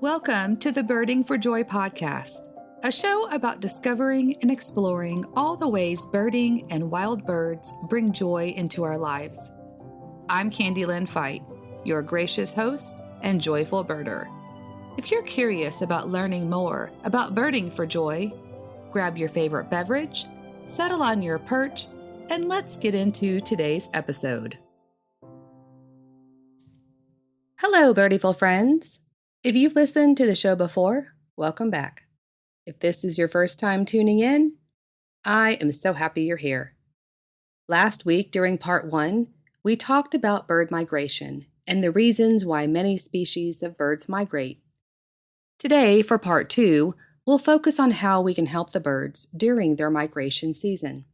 Welcome to the Birding for Joy podcast, a show about discovering and exploring all the ways birding and wild birds bring joy into our lives. I'm Candi Lynn Fite, your gracious host and joyful birder. If you're curious about learning more about birding for joy, grab your favorite beverage, settle on your perch, and let's get into today's episode. Hello, birdiful friends. If you've listened to the show before, welcome back. If this is your first time tuning in, I am so happy you're here. Last week during part 1, we talked about bird migration and the reasons why many species of birds migrate. Today, for part 2, we'll focus on how we can help the birds during their migration season.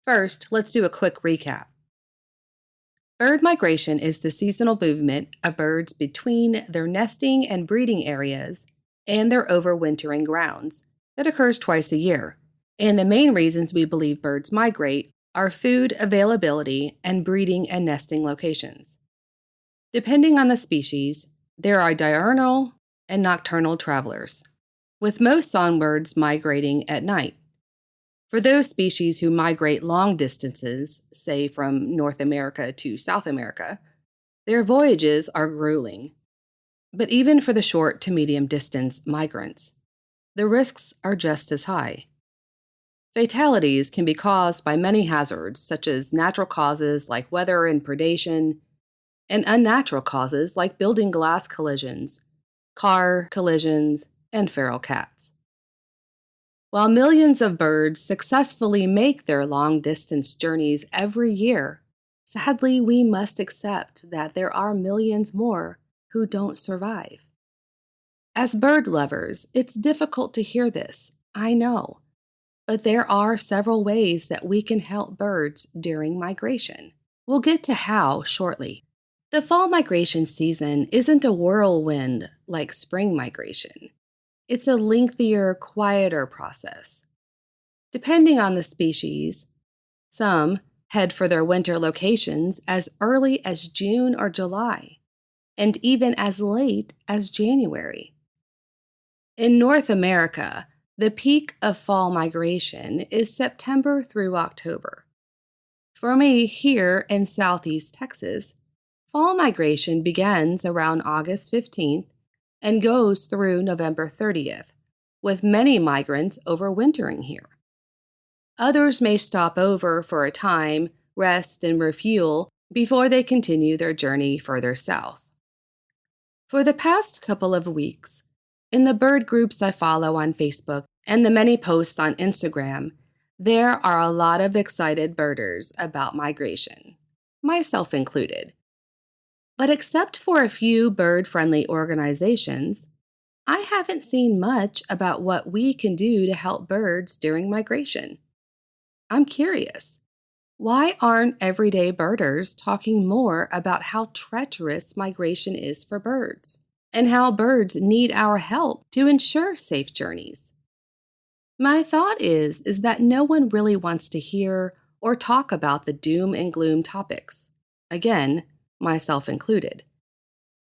First, let's do a quick recap. Bird migration is the seasonal movement of birds between their nesting and breeding areas and their overwintering grounds that occurs twice a year. And the main reasons we believe birds migrate are food availability and breeding and nesting locations. Depending on the species, there are diurnal and nocturnal travelers, with most songbirds migrating at night. For those species who migrate long distances, say from North America to South America, their voyages are grueling. But even for the short to medium distance migrants, the risks are just as high. Fatalities can be caused by many hazards, such as natural causes like weather and predation, and unnatural causes like building glass collisions, car collisions, and feral cats. While millions of birds successfully make their long-distance journeys every year, sadly, we must accept that there are millions more who don't survive. As bird lovers, it's difficult to hear this, I know, but there are several ways that we can help birds during migration. We'll get to how shortly. The fall migration season isn't a whirlwind like spring migration. It's a lengthier, quieter process. Depending on the species, some head for their winter locations as early as June or July, and even as late as January. In North America, the peak of fall migration is September through October. For me, here in Southeast Texas, fall migration begins around August 15th and goes through November 30th, with many migrants overwintering here. Others may stop over for a time, rest, and refuel before they continue their journey further south. For the past couple of weeks, in the bird groups I follow on Facebook and the many posts on Instagram, there are a lot of excited birders about migration, myself included. But except for a few bird-friendly organizations, I haven't seen much about what we can do to help birds during migration. I'm curious, why aren't everyday birders talking more about how treacherous migration is for birds, and how birds need our help to ensure safe journeys? My thought is that no one really wants to hear or talk about the doom and gloom topics. Again, myself included.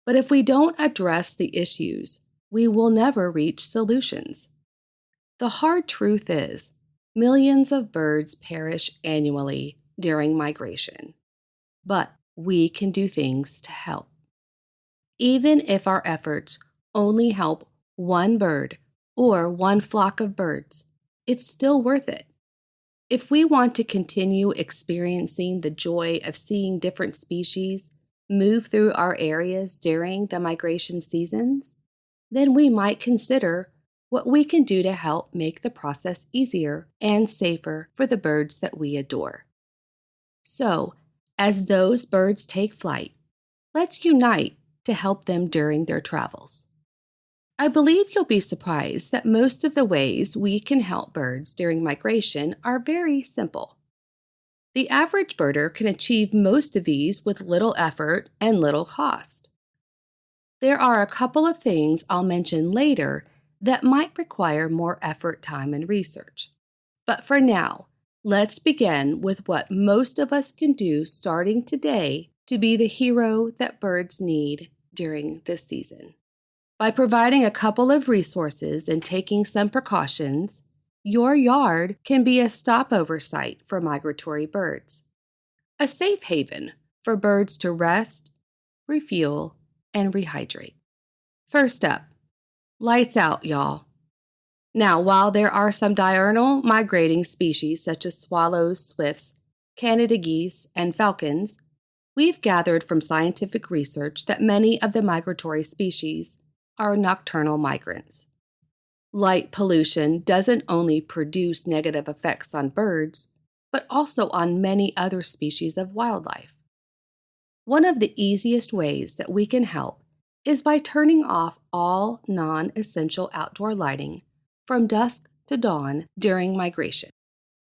But if we don't address the issues, we will never reach solutions. The hard truth is, millions of birds perish annually during migration, but we can do things to help. Even if our efforts only help one bird or one flock of birds, it's still worth it. If we want to continue experiencing the joy of seeing different species move through our areas during the migration seasons, then we might consider what we can do to help make the process easier and safer for the birds that we adore. So, as those birds take flight, let's unite to help them during their travels. I believe you'll be surprised that most of the ways we can help birds during migration are very simple. The average birder can achieve most of these with little effort and little cost. There are a couple of things I'll mention later that might require more effort, time, and research. But for now, let's begin with what most of us can do starting today to be the hero that birds need during this season. By providing a couple of resources and taking some precautions, your yard can be a stopover site for migratory birds, a safe haven for birds to rest, refuel, and rehydrate. First up, lights out, y'all. Now, while there are some diurnal migrating species such as swallows, swifts, Canada geese, and falcons, we've gathered from scientific research that many of the migratory species are nocturnal migrants. Light pollution doesn't only produce negative effects on birds, but also on many other species of wildlife. One of the easiest ways that we can help is by turning off all non-essential outdoor lighting from dusk to dawn during migration.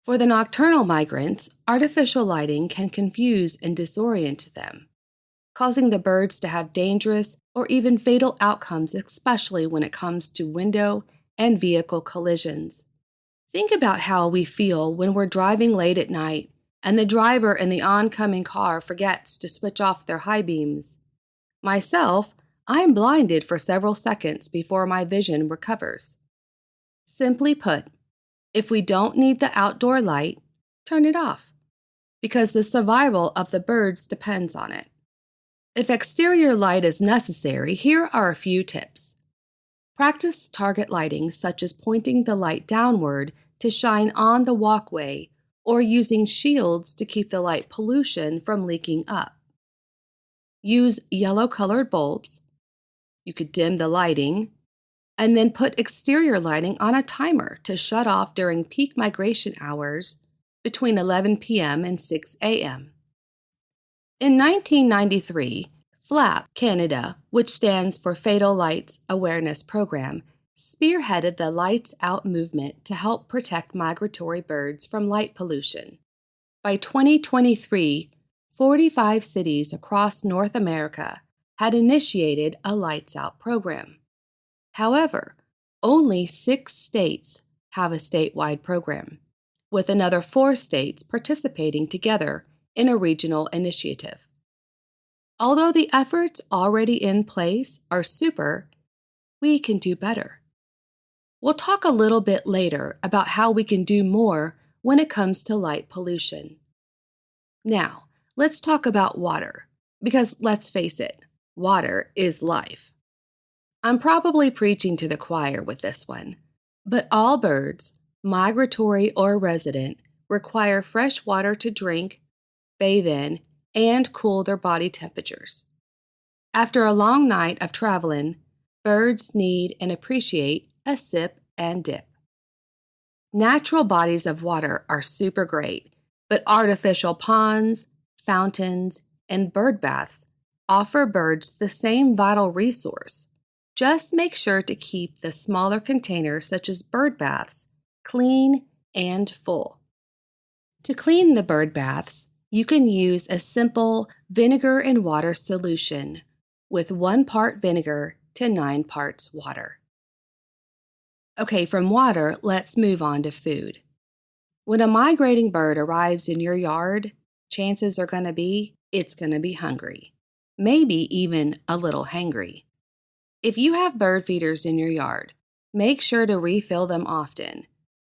For the nocturnal migrants, artificial lighting can confuse and disorient them, causing the birds to have dangerous or even fatal outcomes, especially when it comes to window and vehicle collisions. Think about how we feel when we're driving late at night and the driver in the oncoming car forgets to switch off their high beams. Myself, I'm blinded for several seconds before my vision recovers. Simply put, if we don't need the outdoor light, turn it off, because the survival of the birds depends on it. If exterior light is necessary, here are a few tips. Practice target lighting, such as pointing the light downward to shine on the walkway or using shields to keep the light pollution from leaking up. Use yellow-colored bulbs. You could dim the lighting, and then put exterior lighting on a timer to shut off during peak migration hours between 11 p.m. and 6 a.m. In 1993, FLAP Canada, which stands for Fatal Lights Awareness Program, spearheaded the Lights Out movement to help protect migratory birds from light pollution. By 2023, 45 cities across North America had initiated a Lights Out program. However, only 6 states have a statewide program, with another 4 states participating together in a regional initiative. Although the efforts already in place are super, we can do better. We'll talk a little bit later about how we can do more when it comes to light pollution. Now, let's talk about water, because let's face it, water is life. I'm probably preaching to the choir with this one, but all birds, migratory or resident, require fresh water to drink, bathe in, and cool their body temperatures. After a long night of traveling, birds need and appreciate a sip and dip. Natural bodies of water are super great, but artificial ponds, fountains, and bird baths offer birds the same vital resource. Just make sure to keep the smaller containers, such as bird baths, clean and full. To clean the bird baths, you can use a simple vinegar and water solution with 1 part vinegar to 9 parts water. Okay, from water, let's move on to food. When a migrating bird arrives in your yard, chances are going to be it's going to be hungry, maybe even a little hangry. If you have bird feeders in your yard, make sure to refill them often.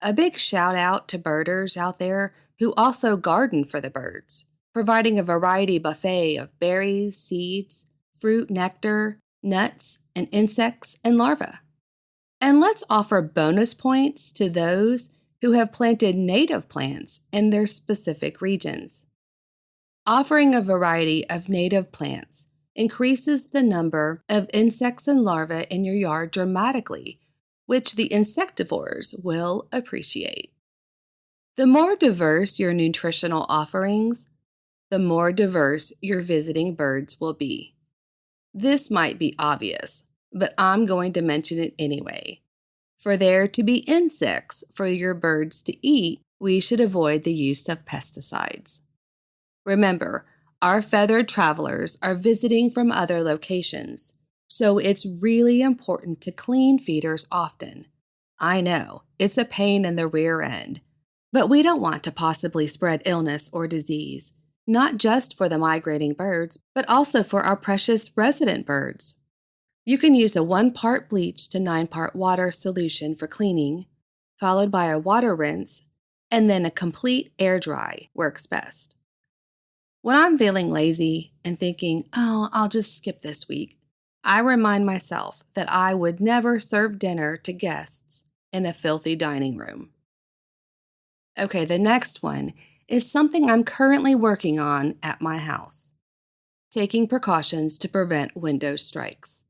A big shout out to birders out there who also garden for the birds, providing a variety buffet of berries, seeds, fruit, nectar, nuts, and insects and larvae. And let's offer bonus points to those who have planted native plants in their specific regions. Offering a variety of native plants increases the number of insects and larvae in your yard dramatically, which the insectivores will appreciate. The more diverse your nutritional offerings, the more diverse your visiting birds will be. This might be obvious, but I'm going to mention it anyway. For there to be insects for your birds to eat, we should avoid the use of pesticides. Remember, our feathered travelers are visiting from other locations, so it's really important to clean feeders often. I know, it's a pain in the rear end, but we don't want to possibly spread illness or disease, not just for the migrating birds, but also for our precious resident birds. You can use a 1-part bleach to 9-part water solution for cleaning, followed by a water rinse, and then a complete air dry works best. When I'm feeling lazy and thinking, oh, I'll just skip this week, I remind myself that I would never serve dinner to guests in a filthy dining room. Okay, the next one is something I'm currently working on at my house: taking precautions to prevent window strikes.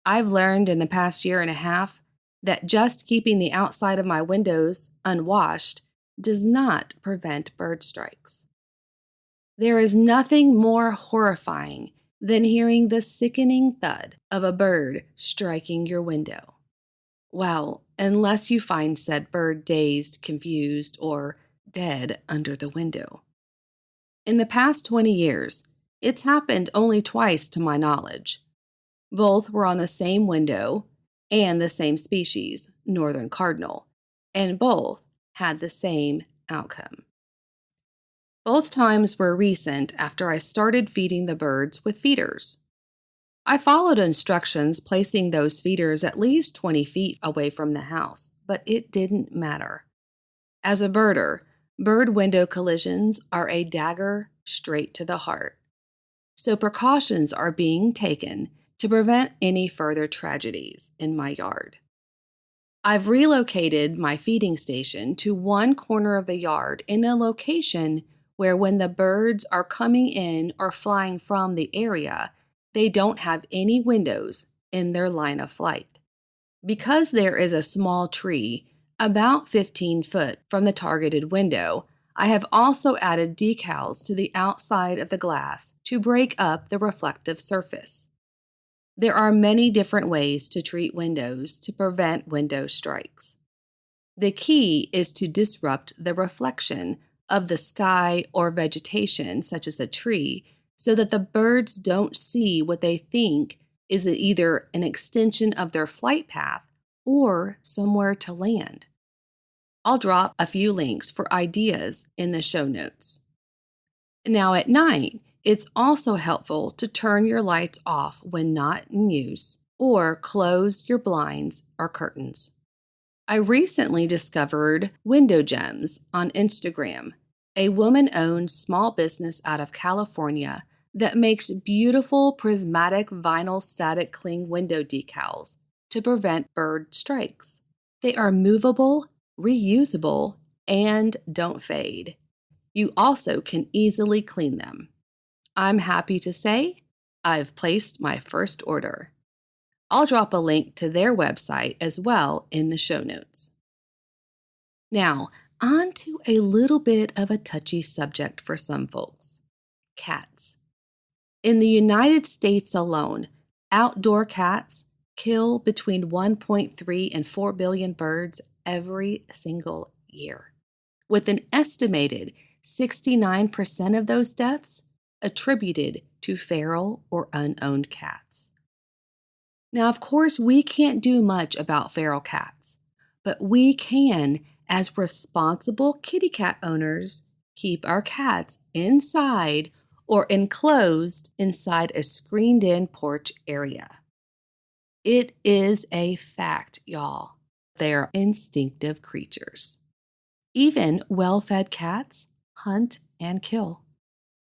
I've learned in the past year and a half that just keeping the outside of my windows unwashed does not prevent bird strikes. There is nothing more horrifying than hearing the sickening thud of a bird striking your window. Well, unless you find said bird dazed, confused, or dead under the window. In the past 20 years, it's happened only twice to my knowledge. Both were on the same window and the same species, northern cardinal, and both had the same outcome. Both times were recent after I started feeding the birds with feeders. I followed instructions placing those feeders at least 20 feet away from the house, but it didn't matter. As a birder, bird window collisions are a dagger straight to the heart. So precautions are being taken to prevent any further tragedies in my yard. I've relocated my feeding station to one corner of the yard in a location where when the birds are coming in or flying from the area, they don't have any windows in their line of flight. Because there is a small tree about 15 foot from the targeted window, I have also added decals to the outside of the glass to break up the reflective surface. There are many different ways to treat windows to prevent window strikes. The key is to disrupt the reflection of the sky or vegetation, such as a tree, so that the birds don't see what they think is either an extension of their flight path or somewhere to land. I'll drop a few links for ideas in the show notes. Now at night, it's also helpful to turn your lights off when not in use or close your blinds or curtains. I recently discovered Window Gems on Instagram, a woman-owned small business out of California that makes beautiful prismatic vinyl static cling window decals to prevent bird strikes. They are movable, reusable, and don't fade. You also can easily clean them. I'm happy to say I've placed my first order. I'll drop a link to their website as well in the show notes. Now, on to a little bit of a touchy subject for some folks: cats. In the United States alone, outdoor cats kill between 1.3 and 4 billion birds every single year, with an estimated 69% of those deaths attributed to feral or unowned cats. Now, of course, we can't do much about feral cats, but we can, as responsible kitty cat owners, keep our cats inside or enclosed inside a screened-in porch area. It is a fact, y'all. They're instinctive creatures. Even well-fed cats hunt and kill.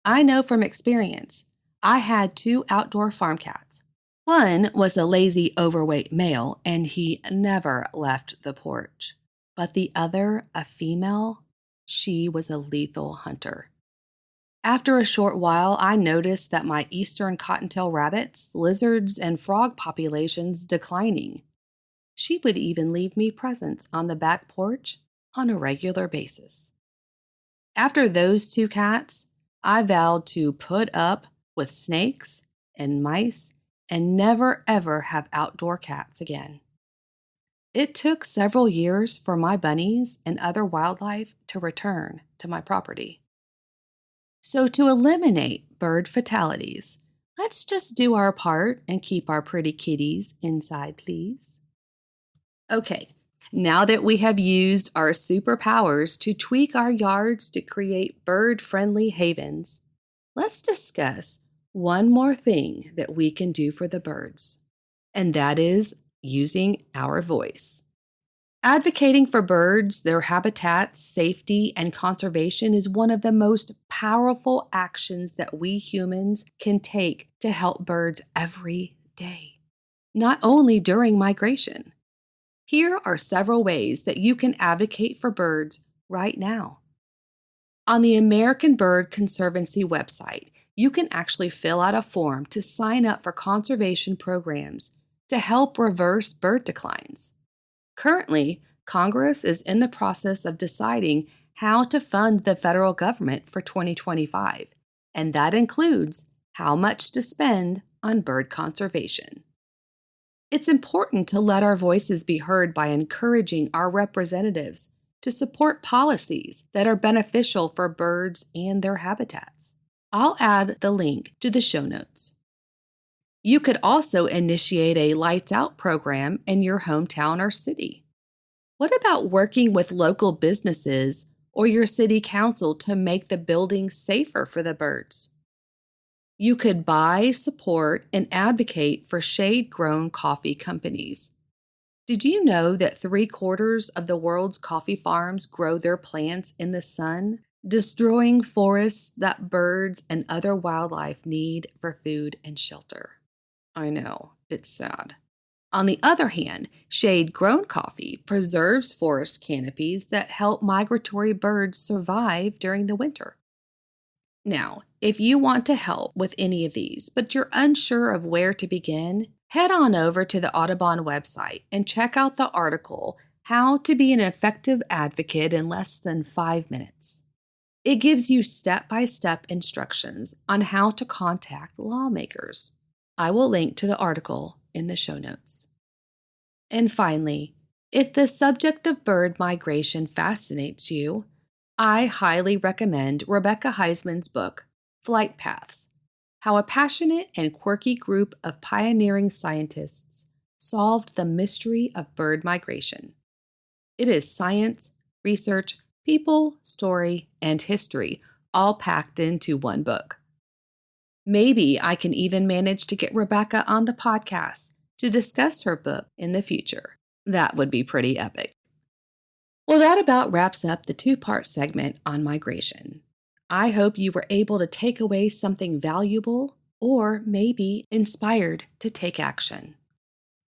I know from experience. I had 2 outdoor farm cats. One was a lazy, overweight male, and he never left the porch. But the other, a female, she was a lethal hunter. After a short while, I noticed that my eastern cottontail rabbits, lizards, and frog populations declining. She would even leave me presents on the back porch on a regular basis. After those 2 cats, I vowed to put up with snakes and mice and never ever have outdoor cats again. It took several years for my bunnies and other wildlife to return to my property. So to eliminate bird fatalities, let's just do our part and keep our pretty kitties inside, please. Okay, now that we have used our superpowers to tweak our yards to create bird-friendly havens, let's discuss one more thing that we can do for the birds. and that is using our voice. Advocating for birds, their habitats, safety, and conservation is one of the most powerful actions that we humans can take to help birds every day, not only during migration. Here are several ways that you can advocate for birds right now. On the American Bird Conservancy website, you can actually fill out a form to sign up for conservation programs to help reverse bird declines. Currently, Congress is in the process of deciding how to fund the federal government for 2025, and that includes how much to spend on bird conservation. It's important to let our voices be heard by encouraging our representatives to support policies that are beneficial for birds and their habitats. I'll add the link to the show notes. You could also initiate a Lights Out program in your hometown or city. What about working with local businesses or your city council to make the buildings safer for the birds? You could buy, support, and advocate for shade-grown coffee companies. Did you know that 3/4 of the world's coffee farms grow their plants in the sun, destroying forests that birds and other wildlife need for food and shelter? I know, it's sad. On the other hand, shade-grown coffee preserves forest canopies that help migratory birds survive during the winter. Now, if you want to help with any of these, but you're unsure of where to begin, head on over to the Audubon website and check out the article, How to Be an Effective Advocate in Less Than 5 Minutes. It gives you step-by-step instructions on how to contact lawmakers. I will link to the article in the show notes. And finally, if the subject of bird migration fascinates you, I highly recommend Rebecca Heisman's book, Flight Paths: How a Passionate and Quirky Group of Pioneering Scientists Solved the Mystery of Bird Migration. It is science, research, people, story, and history all packed into one book. Maybe I can even manage to get Rebecca on the podcast to discuss her book in the future. That would be pretty epic. Well, that about wraps up the 2-part segment on migration. I hope you were able to take away something valuable or maybe inspired to take action.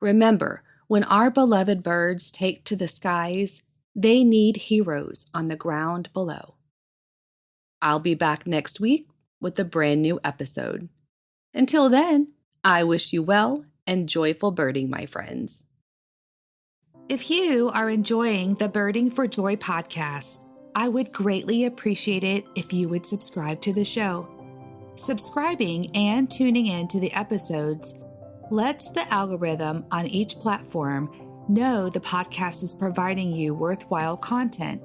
Remember, when our beloved birds take to the skies, they need heroes on the ground below. I'll be back next week with a brand new episode. Until then, I wish you well and joyful birding, my friends. If you are enjoying the Birding for Joy podcast, I would greatly appreciate it if you would subscribe to the show. Subscribing and tuning in to the episodes lets the algorithm on each platform know the podcast is providing you worthwhile content.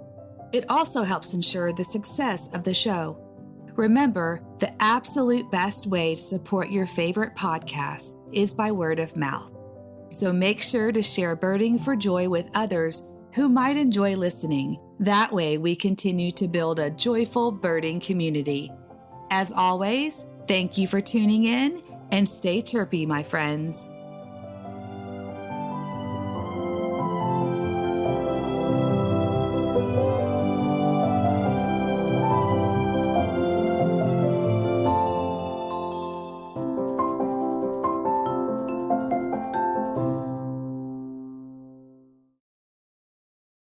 It also helps ensure the success of the show. Remember, the absolute best way to support your favorite podcast is by word of mouth. So make sure to share Birding for Joy with others who might enjoy listening. That way we continue to build a joyful birding community. As always, thank you for tuning in and stay chirpy, my friends.